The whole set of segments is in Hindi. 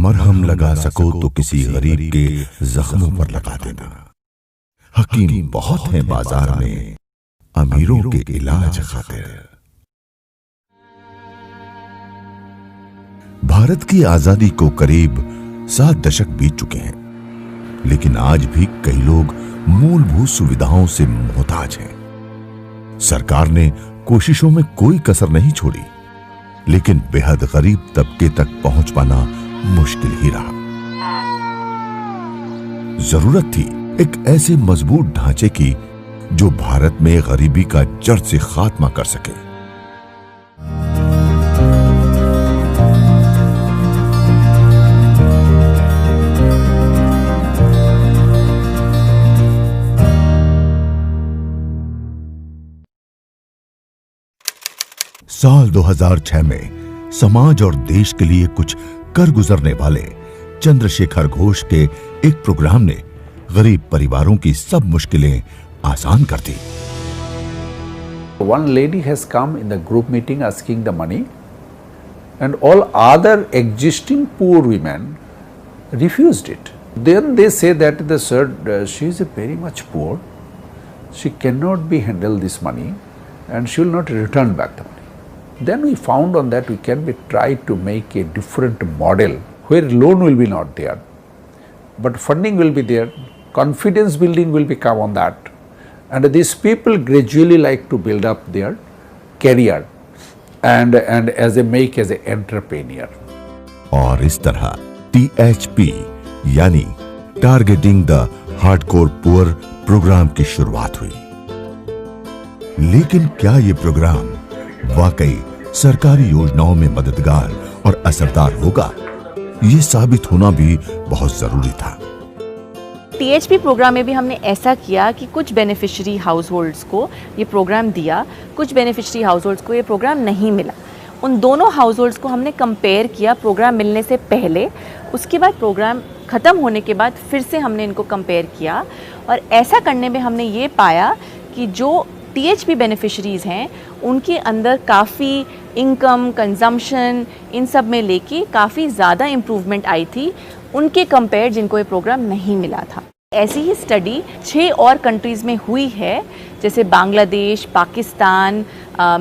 मरहम लगा सको तो किसी गरीब के जख्मों पर लगा देना। हकीम बहुत हैं बाजार में अमीरों के इलाज खातिर। भारत की आजादी को करीब 7 दशक बीत चुके हैं, लेकिन आज भी कई लोग मूलभूत सुविधाओं से मोहताज हैं। सरकार ने कोशिशों में कोई कसर नहीं छोड़ी, लेकिन बेहद गरीब तबके तक पहुंच पाना मुश्किल ही रहा। जरूरत थी एक ऐसे मजबूत ढांचे की जो भारत में गरीबी का जड़ से खात्मा कर सके। साल 2006 में समाज और देश के लिए कुछ कर गुजरने वाले चंद्रशेखर घोष के एक प्रोग्राम ने गरीब परिवारों की सब मुश्किलें आसान कर दी। One lady has come in the group meeting asking the money, and all other existing poor women refused it. Then they say that she is very much poor, she cannot be handle this money, and she will not return back the money. Then we found on that we can be try to make a different model where loan will be not there, but funding will be there, confidence building will become on that, and these people gradually like to build up their career and as an entrepreneur. और इस तरह THP यानी targeting the hardcore poor program की शुरुआत हुई। लेकिन क्या ये प्रोग्राम वाकई सरकारी योजनाओं में मददगार और असरदार होगा? ये साबित होना भी बहुत जरूरी था। THP प्रोग्राम में भी हमने ऐसा किया कि कुछ बेनिफिशियरी हाउस होल्ड्स को ये प्रोग्राम दिया, कुछ बेनिफिशियरी हाउस होल्ड्स को ये प्रोग्राम नहीं मिला। उन दोनों हाउस होल्ड्स को हमने कंपेयर किया प्रोग्राम मिलने से पहले, उसके बाद प्रोग्राम ख़त्म होने के बाद फिर से हमने इनको कंपेयर किया, और ऐसा करने में हमने ये पाया कि जो THP बेनिफिशरीज़ हैं उनके अंदर काफ़ी इनकम, कंजम्पशन, इन सब में लेके काफ़ी ज़्यादा इम्प्रूवमेंट आई थी उनके कंपेयर जिनको ये प्रोग्राम नहीं मिला था। ऐसी ही स्टडी 6 और कंट्रीज़ में हुई है, जैसे बांग्लादेश, पाकिस्तान,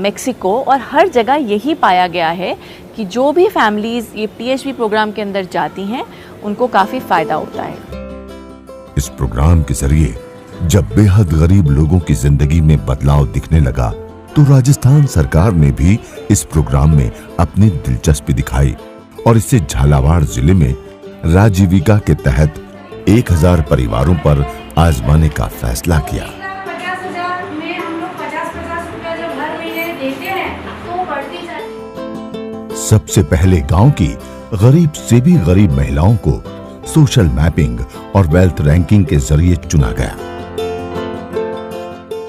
मेक्सिको, और हर जगह यही पाया गया है कि जो भी फैमिलीज़ ये THP प्रोग्राम के अंदर जाती हैं उनको काफ़ी फ़ायदा होता है। इस प्रोग्राम के जरिए जब बेहद गरीब लोगों की जिंदगी में बदलाव दिखने लगा, तो राजस्थान सरकार ने भी इस प्रोग्राम में अपनी दिलचस्पी दिखाई और इससे झालावाड़ जिले में राजीविका के तहत 1000 परिवारों पर आजमाने का फैसला किया। 50,000 में हम लोग 50-50 रुपया जब हर महीने देते हैं तो बढ़ती जाती। सबसे पहले गांव की गरीब से भी गरीब महिलाओं को सोशल मैपिंग और वेल्थ रैंकिंग के जरिए चुना गया।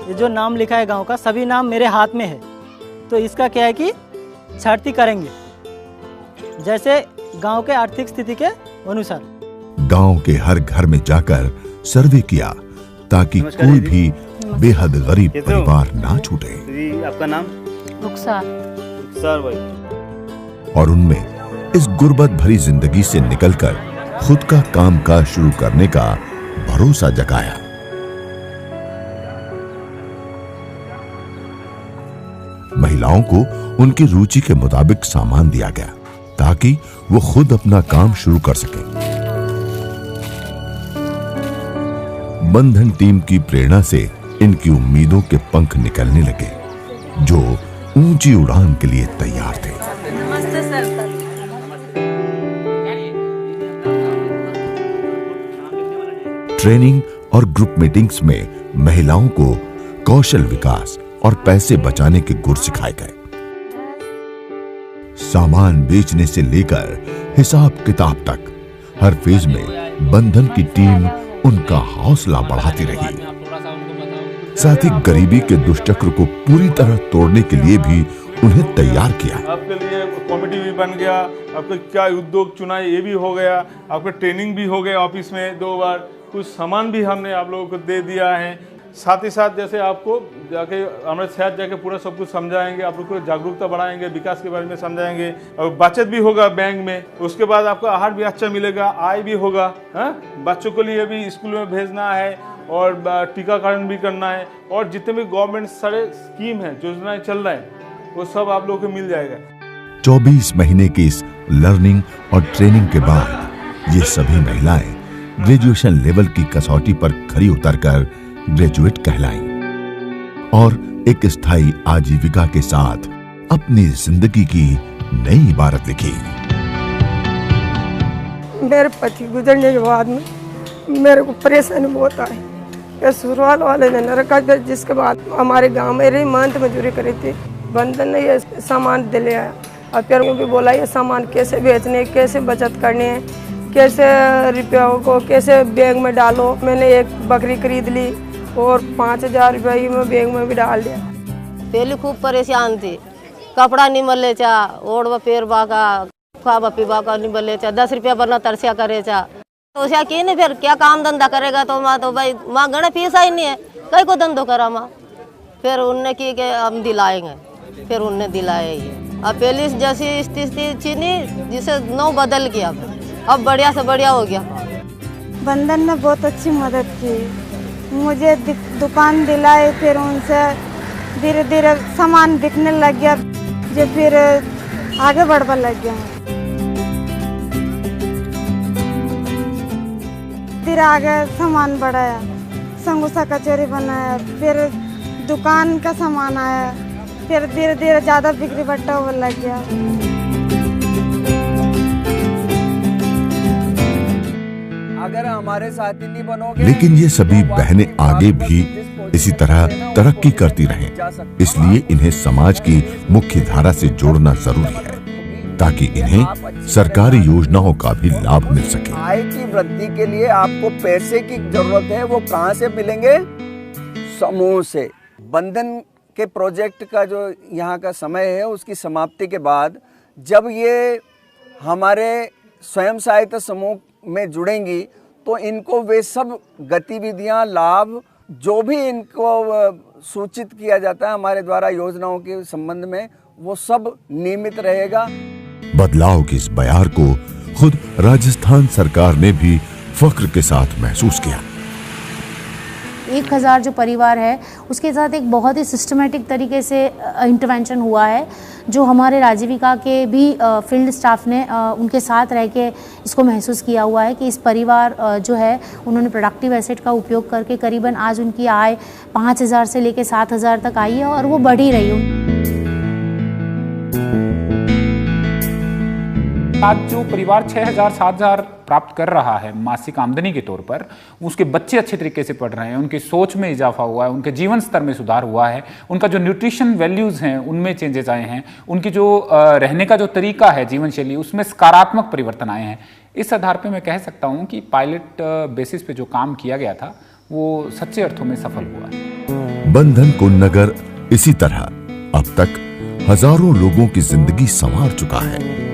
ये जो नाम लिखा है गांव का, सभी नाम मेरे हाथ में है, तो इसका क्या है कि छांटती करेंगे जैसे गांव के आर्थिक स्थिति के अनुसार। गांव के हर घर में जाकर सर्वे किया ताकि कोई भी बेहद गरीब परिवार ना छूटे। आपका नाम? रुखसार भाई। और उनमें इस गुर्बत भरी जिंदगी से निकलकर खुद का कामकाज शुरू करने का भरोसा जगाया। महिलाओं को उनकी रुचि के मुताबिक सामान दिया गया ताकि वो खुद अपना काम शुरू कर सकें। बंधन टीम की प्रेरणा से इनकी उम्मीदों के पंख निकलने लगे, जो ऊंची उड़ान के लिए तैयार थे। नमस्ते सर। ट्रेनिंग और ग्रुप मीटिंग्स में महिलाओं को कौशल विकास और पैसे बचाने के गुर सिखाए गए। सामान बेचने से लेकर हिसाब किताब तक हर फेज में बंधन की टीम उनका हौसला बढ़ाती रही। साथ ही गरीबी के दुष्चक्र को पूरी तरह तोड़ने के लिए भी उन्हें तैयार किया। आपके लिए कमेटी भी बन गया, आपका क्या उद्योग चुना ये भी हो गया, आपका ट्रेनिंग भी हो गया ऑफिस में 2 बार, कुछ सामान भी हमने आप लोगों को दे दिया है। साथ ही साथ जैसे आपको जाके हमारे शहर जाके पूरा सब कुछ समझाएंगे, आप लोग को जागरूकता बढ़ाएंगे, विकास के बारे में समझाएंगे, और बचत भी होगा बैंक में। उसके बाद आपको आहार भी अच्छा मिलेगा, आय भी होगा। बच्चों के लिए भी स्कूल में भेजना है और टीकाकरण भी करना है, और जितने भी गवर्नमेंट सारे स्कीम है, योजनाएं चल रहे हैं, वो सब आप लोगों को मिल जाएगा। 24 महीने की इस लर्निंग और ट्रेनिंग के बाद ये सभी महिलाएं ग्रेजुएशन लेवल की कसौटी पर खरी उतरकर ग्रेजुएट कहलाईं और एक स्थायी आजीविका के साथ अपनी जिंदगी की नई इबारत लिखी। मेरे पति गुजरने के बाद में मेरे को परेशानी बहुत आई। ससुराल वाले ने रखा, जिसके बाद हमारे गांव में रही मंथ मजदूरी करी थी। बंधन ने ये सामान दिले आया और फिर भी बोला ये सामान कैसे बेचने, कैसे बचत करनी है, कैसे रुपयों को कैसे बैग में डालो। मैंने एक बकरी खरीद ली और 5000 रुपये मैं बैग में भी डाल दिया। पहले खूब परेशान थी, कपड़ा नहीं मिले चा, ओढ़वा पेरवा का, खावा पीवा का नहीं मिले चा, 10 रुपया बना तरसिया करे चा। तो क्या की नहीं, फिर क्या काम धंधा करेगा, तो माँ तो भाई माँ गणे फीस ही नहीं है, कई को धंधो करा माँ। फिर उनने की के हम दिलाएंगे, फिर उनने दिलाए ये। अब पहले जैसी स्थिति थी नहीं, जिसे नौ बदल गया, अब बढ़िया से बढ़िया हो गया। बंधन ने बहुत अच्छी मदद की, मुझे दुकान दिलाई, फिर उनसे धीरे धीरे सामान बिकने लग गया, जो फिर आगे बढ़ने लग गया। फिर आगे सामान बढ़ाया, समोसा कचौरी बनाया, फिर दुकान का सामान आया, फिर धीरे धीरे ज़्यादा बिक्री बट्टा होने लग गया। अगर हमारे साथ ही नहीं बनोगे, लेकिन ये सभी बहनें आगे भी इसी तरह तरक्की करती रहें, इसलिए इन्हें समाज की मुख्य धारा से जोड़ना जरूरी है ताकि इन्हें सरकारी योजनाओं का भी लाभ मिल सके। आय की वृद्धि के लिए आपको पैसे की जरूरत है, वो कहाँ से मिलेंगे? समूह से। बंधन के प्रोजेक्ट का जो यहाँ का समय है, उसकी समाप्ति के बाद जब ये हमारे स्वयं सहायता समूह में जुड़ेंगी तो इनको वे सब गतिविधियाँ, लाभ जो भी इनको सूचित किया जाता है हमारे द्वारा योजनाओं के संबंध में, वो सब नियमित रहेगा। बदलाव की इस बयार को खुद राजस्थान सरकार ने भी फख्र के साथ महसूस किया। 1000 जो परिवार है उसके साथ एक बहुत ही सिस्टमेटिक तरीके से इंटरवेंशन हुआ है, जो हमारे आजीविका के भी फील्ड स्टाफ ने उनके साथ रह के इसको महसूस किया हुआ है कि इस परिवार जो है उन्होंने प्रोडक्टिव एसेट का उपयोग करके करीबन आज उनकी आय 5000 से लेकर 7000 तक आई है और वो बढ़ ही रही है। आज जो परिवार 6000-7000 प्राप्त कर रहा है मासिक आमदनी के तौर पर, उसके बच्चे अच्छे तरीके से पढ़ रहे हैं, उनकी सोच में इजाफा हुआ है, उनके जीवन स्तर में सुधार हुआ है, उनका जो न्यूट्रिशन वैल्यूज़ हैं उनमें चेंजेस आए हैं, उनकी जो रहने का जो तरीका है, जीवन शैली, उसमें सकारात्मक परिवर्तन आए हैं। इस आधार पर मैं कह सकता हूँ कि पायलट बेसिस पे जो काम किया गया था वो सच्चे अर्थों में सफल हुआ। बंधन कुंड नगर इसी तरह अब तक हजारों लोगों की जिंदगी संवार चुका है।